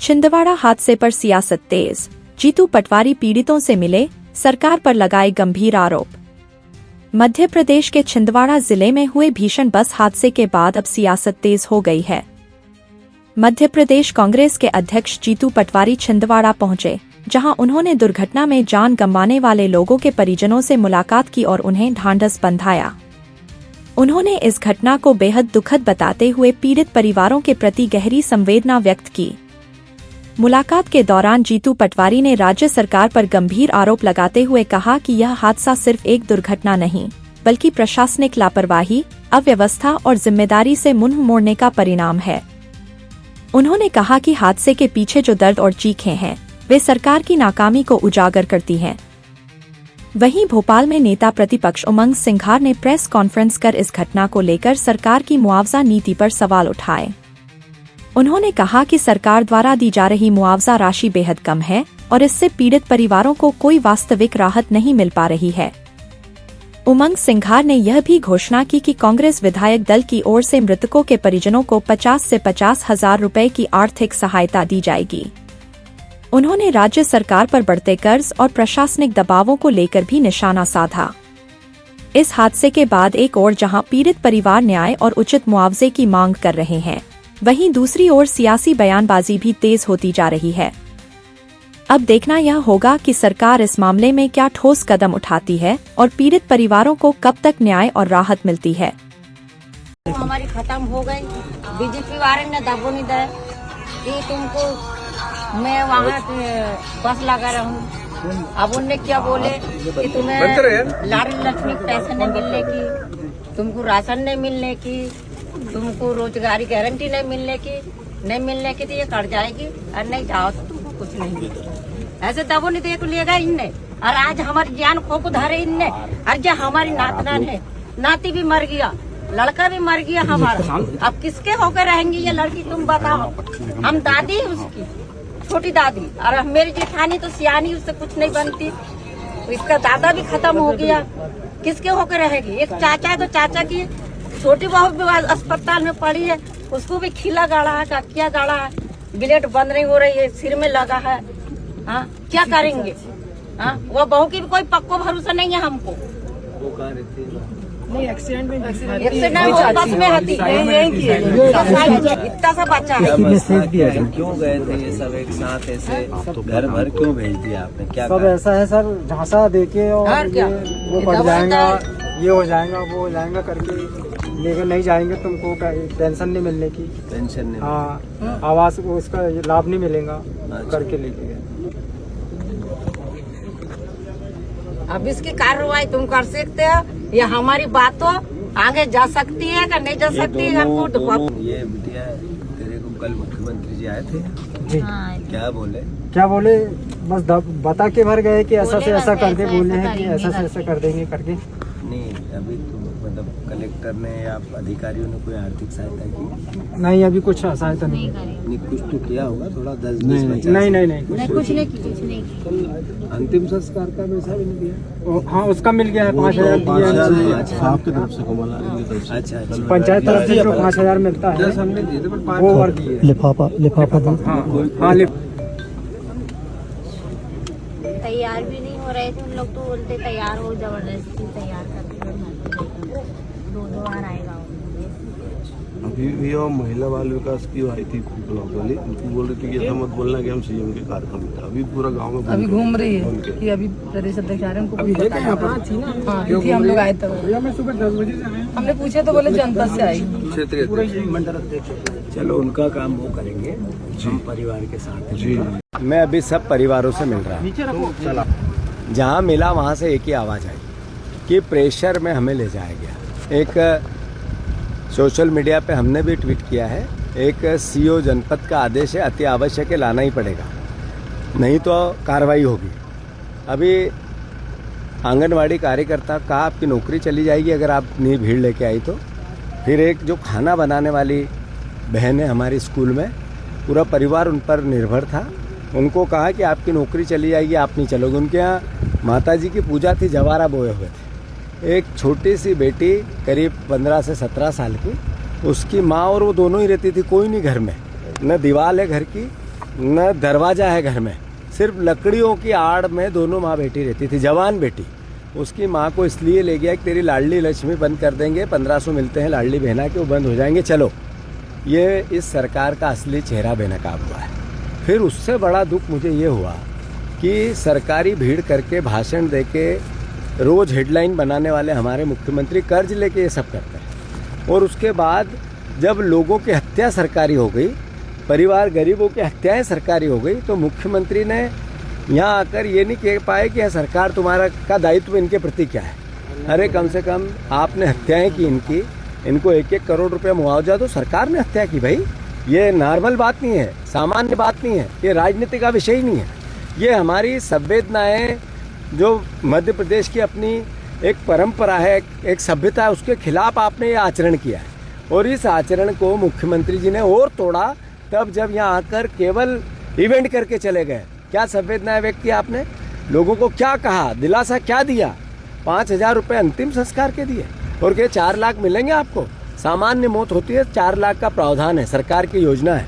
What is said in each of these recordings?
छिंदवाड़ा हादसे पर सियासत तेज, जीतू पटवारी पीड़ितों से मिले, सरकार पर लगाए गंभीर आरोप। मध्य प्रदेश के छिंदवाड़ा जिले में हुए भीषण बस हादसे के बाद अब सियासत तेज हो गई है। मध्य प्रदेश कांग्रेस के अध्यक्ष जीतू पटवारी छिंदवाड़ा पहुंचे, जहां उन्होंने दुर्घटना में जान गंवाने वाले लोगों के परिजनों से मुलाकात की और उन्हें ढांढस बंधाया। उन्होंने इस घटना को बेहद दुखद बताते हुए पीड़ित परिवारों के प्रति गहरी संवेदना व्यक्त की। मुलाकात के दौरान जीतू पटवारी ने राज्य सरकार पर गंभीर आरोप लगाते हुए कहा कि यह हादसा सिर्फ एक दुर्घटना नहीं, बल्कि प्रशासनिक लापरवाही, अव्यवस्था और जिम्मेदारी से मुंह मोड़ने का परिणाम है। उन्होंने कहा कि हादसे के पीछे जो दर्द और चीखें हैं, वे सरकार की नाकामी को उजागर करती हैं। वहीं भोपाल में नेता प्रतिपक्ष उमंग सिंघार ने प्रेस कॉन्फ्रेंस कर इस घटना को लेकर सरकार की मुआवजा नीति पर सवाल उठाए। उन्होंने कहा कि सरकार द्वारा दी जा रही मुआवजा राशि बेहद कम है और इससे पीड़ित परिवारों को कोई वास्तविक राहत नहीं मिल पा रही है। उमंग सिंघार ने यह भी घोषणा की कि कांग्रेस विधायक दल की ओर से मृतकों के परिजनों को 50 से 50,000 रुपए की आर्थिक सहायता दी जाएगी। उन्होंने राज्य सरकार पर बढ़ते कर्ज और प्रशासनिक दबावों को लेकर भी निशाना साधा। इस हादसे के बाद एक ओर जहां पीड़ित परिवार न्याय और उचित मुआवजे की मांग कर रहे हैं, वहीं दूसरी ओर सियासी बयानबाजी भी तेज होती जा रही है। अब देखना यह होगा कि सरकार इस मामले में क्या ठोस कदम उठाती है और पीड़ित परिवारों को कब तक न्याय और राहत मिलती है। हमारी खत्म हो गई, बीजेपी वाले ने दबो नहीं दे कि तुमको मैं वहाँ बस लगा रहूं। अब उनने क्या बोले कि तुम्हें लाडली लक्ष्मी पैसे नहीं मिलने की, तुमको राशन नहीं मिलने की, तुमको रोजगारी गारंटी नहीं मिलने की तो ये कट जाएगी और नहीं जाओ तो तुमको कुछ नहीं मिलेगा। ऐसे दबो नहीं तो लेगा इनने, और आज हमारी जान खो को धरे इनने। और जो हमारी नातनान है, नाती भी मर गया, लड़का भी मर गया हमारा, अब किसके होकर रहेंगी ये लड़की तुम बताओ। हम दादी उसकी, छोटी दादी, और मेरी जेठानी तो सियानी, उससे कुछ नहीं बनती। इसका दादा भी खत्म हो गया, किसके होकर रहेगी। एक चाचा है तो चाचा की छोटी बहू भी अस्पताल में पड़ी है, उसको भी खिला गाड़ा है, ककिया गाड़ा है, ब्लेड बंद नहीं हो रही है, सिर में लगा है। हाँ, क्या करेंगे। हाँ, वो बहू की भी कोई पक्को भरोसा नहीं है हमको। नहीं, एक्सीडेंट में बस में हती इतना सा बच्चा है। क्यों गए थे ये सब एक साथ ऐसे घर भर क्यों भेज दिया आपने? क्या सब ऐसा है सर, झांसा देके और वो पड़ जाएगा, ये हो जाएगा, वो हो जाएगा करके लेकर नहीं जाएंगे, तुमको पेंशन नहीं मिलने की, पेंशन नहीं। हाँ, आवास उसका लाभ नहीं मिलेगा करके लेके गए। अब इसकी कार्रवाई तुम कर सकते हो, ये हमारी बातों आगे जा सकती है कि नहीं जा सकती है। ये बिटिया तेरे को कल मुख्यमंत्री जी आए थे जी, क्या बोले बस बता के भर गए कि ऐसा से ऐसा करके बोले हैं कि ऐसा से ऐसा कर देंगे करके। नहीं, अभी तो मतलब कलेक्टर ने या अधिकारियों ने कोई आर्थिक सहायता की? नहीं, अभी कुछ सहायता नहीं। कुछ तो किया होगा, थोड़ा 10-20 नहीं, कुछ नहीं की। अंतिम संस्कार का पैसा भी नहीं दिया? हाँ, उसका मिल गया है, 5,000 दिया आपकी तरफ से। अच्छा, पंचायत तरफ से जो 5,000 मिलता है वो और दिए। लिफाफा तैयार भी नहीं हो रहे थे उन लोग, तो बोलते तैयार हो, जबरदस्ती तैयार करके 2 बार आएगा। अभी भी और महिला बाल विकास की आई थी ब्लॉक वाली, उनको बोल रही थी कि ऐसा मत बोलना कि हम सीएम के कार्यक्रम में। अभी पूरा गांव में अभी घूम रही है कि अभी प्रदेश अध्यक्ष आ रहे हैं, उनको हम लोग आए थे, सुबह 10 बजे से आए। हमने पूछे तो बोले जनता से आई। क्षेत्रीय मंडल अध्यक्ष। चलो, उनका काम वो करेंगे, हम परिवार के साथ जी। मैं अभी सब परिवारों से मिल रहा हूँ, जहाँ मिला वहाँ से एक ही आवाज़ आई कि प्रेशर में हमें ले जाया गया। एक सोशल मीडिया पे हमने भी ट्वीट किया है, एक सीओ जनपद का आदेश है, अति आवश्यक है, लाना ही पड़ेगा, नहीं तो कार्रवाई होगी। अभी आंगनवाड़ी कार्यकर्ता का आपकी नौकरी चली जाएगी अगर आप नहीं भीड़ लेके आई तो। फिर एक जो खाना बनाने वाली बहन है हमारी स्कूल में, पूरा परिवार उन पर निर्भर था, उनको कहा कि आपकी नौकरी चली जाएगी, आप नहीं चलोगे। उनके यहाँ माताजी की पूजा थी, जवारा बोए हुए थे। एक छोटी सी बेटी करीब 15 से 17 साल की, उसकी माँ और वो दोनों ही रहती थी, कोई नहीं घर में, न दीवार है घर की, न दरवाजा है घर में, सिर्फ लकड़ियों की आड़ में दोनों माँ बेटी रहती थी, जवान बेटी। उसकी माँ को इसलिए ले गया कि तेरी लाडली लक्ष्मी बंद कर देंगे, 1500 मिलते हैं लाडली बहना के, वो बंद हो जाएंगे, चलो। ये इस सरकार का असली चेहरा बेनकाब हुआ है। फिर उससे बड़ा दुख मुझे ये हुआ कि सरकारी भीड़ करके भाषण देके रोज हेडलाइन बनाने वाले हमारे मुख्यमंत्री कर्ज लेके ये सब करते हैं। और उसके बाद जब लोगों की हत्या सरकारी हो गई, परिवार गरीबों की हत्याएं सरकारी हो गई, तो मुख्यमंत्री ने यहाँ आकर ये नहीं कह पाए कि सरकार तुम्हारा का दायित्व इनके प्रति क्या है। अरे कम से कम आपने हत्याएं की इनकी, इनको 1-1 करोड़ रुपए मुआवजा दो। सरकार ने हत्या की भाई, ये नॉर्मल बात नहीं है, सामान्य बात नहीं है, ये राजनीति का विषय ही नहीं है। ये हमारी संवेदनाएं जो मध्य प्रदेश की अपनी एक परंपरा है, एक सभ्यता है, उसके खिलाफ आपने ये आचरण किया है। और इस आचरण को मुख्यमंत्री जी ने और तोड़ा तब जब यहाँ आकर केवल इवेंट करके चले गए। क्या संवेदनाएं व्यक्त की आपने, लोगों को क्या कहा, दिलासा क्या दिया? 5,000 रुपये अंतिम संस्कार के दिए और क्या 4 लाख मिलेंगे आपको? सामान्य मौत होती है, 4 लाख का प्रावधान है, सरकार की योजना है,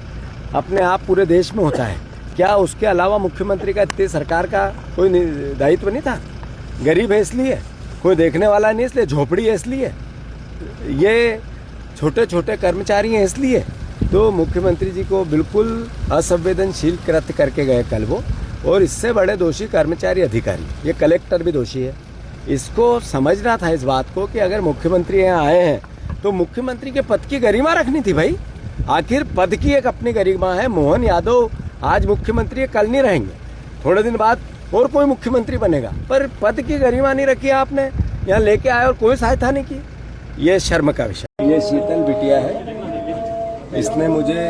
अपने आप पूरे देश में होता है। क्या उसके अलावा मुख्यमंत्री का इतने सरकार का कोई दायित्व नहीं था? गरीब है इसलिए, कोई देखने वाला नहीं इसलिए, झोपड़ी है इसलिए, ये छोटे छोटे कर्मचारी हैं इसलिए। तो मुख्यमंत्री जी को बिल्कुल असंवेदनशील कृत्य करके गए कल वो। और इससे बड़े दोषी कर्मचारी अधिकारी, ये कलेक्टर भी दोषी है। इसको समझना था इस बात को कि अगर मुख्यमंत्री यहाँ आए हैं तो मुख्यमंत्री के पद की गरिमा रखनी थी भाई। आखिर पद की एक अपनी गरिमा है। मोहन यादव आज मुख्यमंत्री, कल नहीं रहेंगे, थोड़े दिन बाद और कोई मुख्यमंत्री बनेगा, पर पद की गरिमा नहीं रखी आपने, यहाँ लेके आए और कोई सहायता नहीं की। ये शर्म का विषय। ये शीतल बिटिया है, इसने मुझे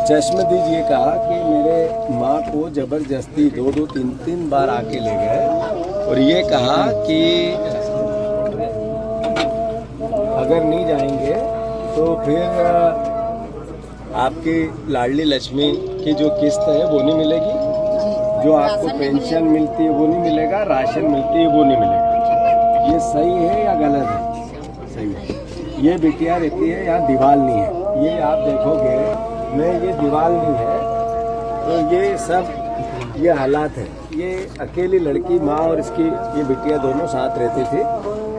चश्मदीद ये कहा कि मेरे माँ को जबरदस्ती 2-2, 3-3 बार आके ले गए और ये कहा कि अगर नहीं जाएंगे तो फिर आपकी लाडली लक्ष्मी की जो किस्त है वो नहीं मिलेगी, जो आपको पेंशन मिलती है वो नहीं मिलेगा, राशन मिलती है वो नहीं मिलेगा। ये सही है या गलत है? सही है। ये बिटिया रहती है यहाँ दीवालनी है, ये आप देखोगे मैं, ये दीवालनी है, तो ये सब ये हालात है। ये अकेली लड़की, माँ और इसकी ये बिटिया दोनों साथ रहती थी।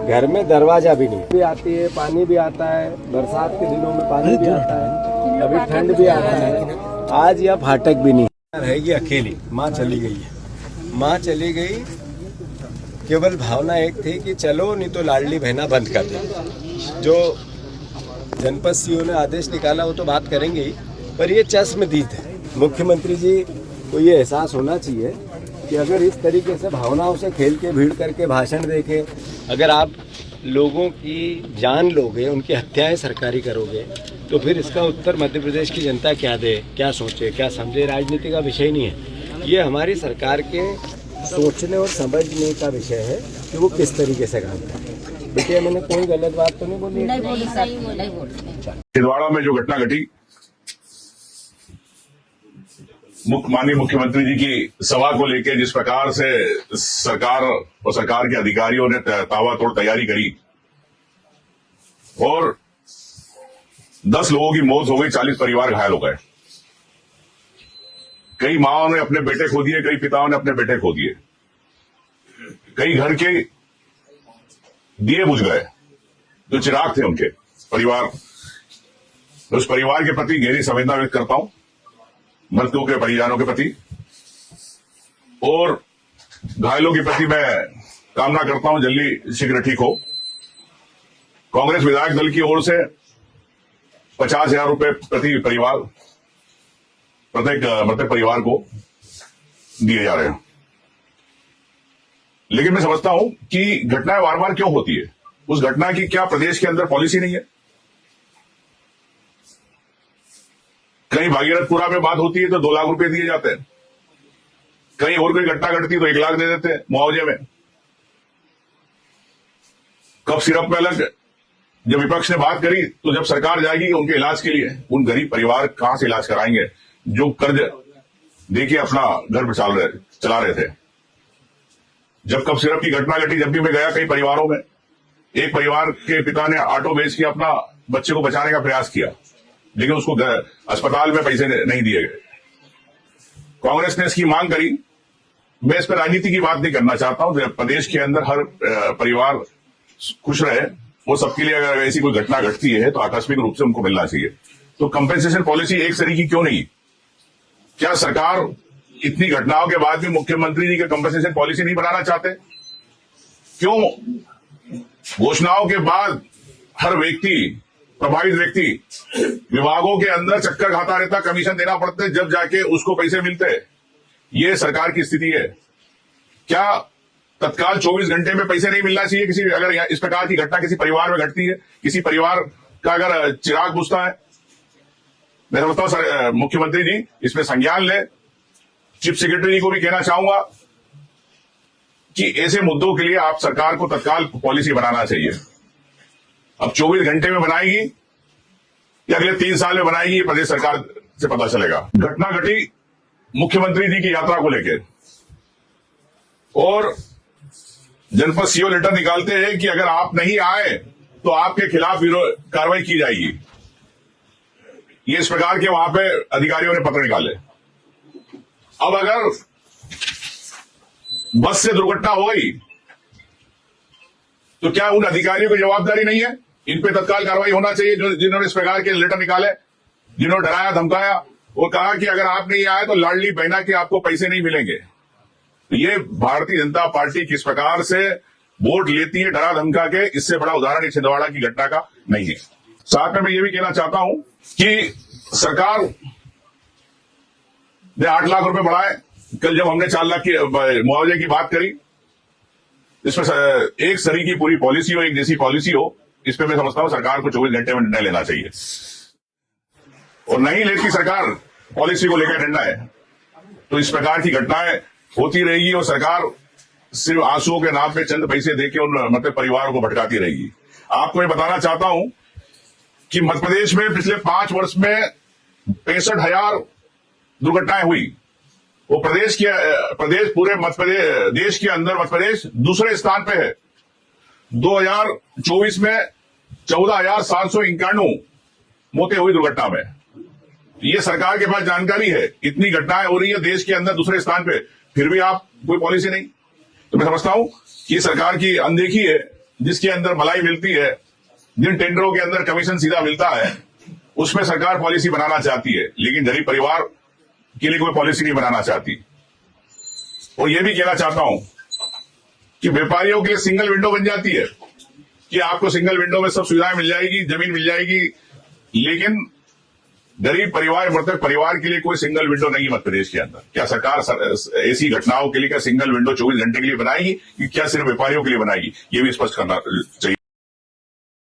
घर में दरवाजा भी नहीं, भी आती है, पानी भी आता है, बरसात के दिनों में पानी भी आता है, अभी ठंड भी आता है। आज यह फाटक भी नहीं रहेगी, अकेली माँ चली गई है। माँ चली गई, केवल भावना एक थी कि चलो नहीं तो लाडली बहना बंद कर दे। जो जनपद सीओ ने आदेश निकाला वो तो बात करेंगे ही, पर ये चश्मदीद है। मुख्यमंत्री जी को ये एहसास होना चाहिए कि अगर इस तरीके से भावनाओं से खेल के, भीड़ करके भाषण दे के अगर आप लोगों की जान लोगे, उनकी हत्याएं सरकारी करोगे, तो फिर इसका उत्तर मध्य प्रदेश की जनता क्या दे, क्या सोचे, क्या समझे? राजनीति का विषय नहीं है, ये हमारी सरकार के सोचने और समझने का विषय है कि वो किस तरीके से काम करते हैं। बेटिया, मैंने कोई गलत बात तो नहीं बोली? नहीं बोली सर, नहीं बोली। छिंदवाड़ा में जो घटना घटी, माननीय मुख्यमंत्री जी की सभा को लेकर जिस प्रकार से सरकार और सरकार के अधिकारियों ने ताबड़तोड़ तैयारी करी और 10 लोगों की मौत हो गई, 40 परिवार घायल हो गए। कई माओं ने अपने बेटे खो दिए, कई पिताओं ने अपने बेटे खो दिए, कई घर के दिए बुझ गए जो चिराग थे उनके परिवार। उस परिवार के प्रति गहरी संवेदना व्यक्त करता हूं, मृतकों के परिजनों के प्रति, और घायलों के प्रति मैं कामना करता हूं जल्दी शीघ्र ठीक हो। कांग्रेस विधायक दल की ओर से 50,000 रुपए प्रति परिवार, प्रत्येक मृतक परिवार को दिए जा रहे हैं। लेकिन मैं समझता हूं कि घटनाएं बार बार क्यों होती है? उस घटना की क्या प्रदेश के अंदर पॉलिसी नहीं है? कहीं भागीरथपुरा में बात होती है तो 2 लाख रुपए दिए जाते हैं, कहीं और कोई घटना घटती तो 1 लाख दे देते हैं मुआवजे में। कब सिरप में अलग, जब विपक्ष ने बात करी तो जब सरकार जाएगी उनके इलाज के लिए, उन गरीब परिवार कहां से इलाज कराएंगे जो कर्ज देखिए अपना घर चला रहे थे। जब कब सिरप की घटना घटी, जब भी मैं गया कई परिवारों में, एक परिवार के पिता ने ऑटो बेच के अपना बच्चे को बचाने का प्रयास किया, लेकिन उसको अस्पताल में पैसे नहीं दिए गए। कांग्रेस ने इसकी मांग करी। मैं इस पर राजनीति की बात नहीं करना चाहता हूं। प्रदेश के अंदर हर परिवार खुश रहे, वो सबके लिए अगर ऐसी कोई घटना घटती है तो आकस्मिक रूप से उनको मिलना चाहिए। तो कंपेंसेशन पॉलिसी एक सरी की क्यों नहीं? क्या सरकार इतनी घटनाओं के बाद भी मुख्यमंत्री जी के कंपेंसेशन पॉलिसी नहीं बनाना चाहते? क्यों घोषणाओं के बाद हर व्यक्ति, प्रभावित व्यक्ति विभागों के अंदर चक्कर खाता रहता, कमीशन देना पड़ते, जब जाके उसको पैसे मिलते? ये सरकार की स्थिति है। क्या तत्काल 24 घंटे में पैसे नहीं मिलना चाहिए? किसी अगर इस प्रकार की घटना किसी परिवार में घटती है, किसी परिवार का अगर चिराग बुझता है, मैं समझता हूं सर मुख्यमंत्री जी इसमें संज्ञान ले। चीफ सेक्रेटरी जी को भी कहना चाहूंगा कि ऐसे मुद्दों के लिए आप सरकार को तत्काल पॉलिसी बनाना चाहिए। अब 24 घंटे में बनाएगी या अगले 3 साल में बनाएगी, ये प्रदेश सरकार से पता चलेगा। घटना घटी मुख्यमंत्री जी की यात्रा को लेकर और जनपद सीओ लेटर निकालते हैं कि अगर आप नहीं आए तो आपके खिलाफ कार्रवाई की जाएगी। ये इस प्रकार के वहां पे अधिकारियों ने पत्र निकाले। अब अगर बस से दुर्घटना हो गई तो क्या उन अधिकारियों की जवाबदारी नहीं है? इन पे तत्काल कार्रवाई होना चाहिए जिन्होंने इस प्रकार के लेटर निकाले, जिन्होंने डराया धमकाया और कहा कि अगर आप नहीं आए तो लाडली बहना के आपको पैसे नहीं मिलेंगे। तो ये भारतीय जनता पार्टी किस प्रकार से वोट लेती है डरा धमका के, इससे बड़ा उदाहरण छिंदवाड़ा की घटना का नहीं है। साथ में मैं ये भी कहना चाहता हूं कि सरकार ने 8 लाख रुपए बढ़ाए। कल जब हमने 4 लाख की मुआवजे की बात करी, इसमें एक सरी की पूरी पॉलिसी हो, एक जैसी पॉलिसी हो, इस पे मैं समझता हूं सरकार को 24 घंटे में निर्णय लेना चाहिए। और नहीं लेती सरकार पॉलिसी को लेकर निर्णय तो इस प्रकार की घटनाएं होती रहेगी और सरकार सिर्फ आंसुओं के नाम पे चंद पैसे देके उन मतलब परिवारों को भटकाती रहेगी। आपको मैं बताना चाहता हूं कि मध्य प्रदेश में पिछले 5 वर्ष में 65,000 दुर्घटनाएं हुई। वो प्रदेश पूरे मध्य प्रदेश, देश के अंदर मध्य प्रदेश दूसरे स्थान पे है। 2024 में 14,791 मौतें हुई दुर्घटना में। ये सरकार के पास जानकारी है, इतनी घटनाएं हो रही है देश के अंदर दूसरे स्थान पे, फिर भी आप कोई पॉलिसी नहीं। तो मैं समझता हूं कि सरकार की अनदेखी है, जिसके अंदर मलाई मिलती है, जिन टेंडरों के अंदर कमीशन सीधा मिलता है, उसमें सरकार पॉलिसी बनाना चाहती है, लेकिन गरीब परिवार के लिए कोई पॉलिसी नहीं बनाना चाहती। और यह भी कहना चाहता हूं कि व्यापारियों के लिए सिंगल विंडो बन जाती है कि आपको सिंगल विंडो में सब सुविधाएं मिल जाएगी, जमीन मिल जाएगी, लेकिन गरीब परिवार, मृतक परिवार के लिए कोई सिंगल विंडो नहीं है मध्य प्रदेश के अंदर। क्या सरकार ऐसी घटनाओं के लिए क्या सिंगल विंडो 24 घंटे के लिए बनाएगी कि क्या सिर्फ व्यापारियों के लिए बनाएगी? ये भी स्पष्ट करना चाहिए।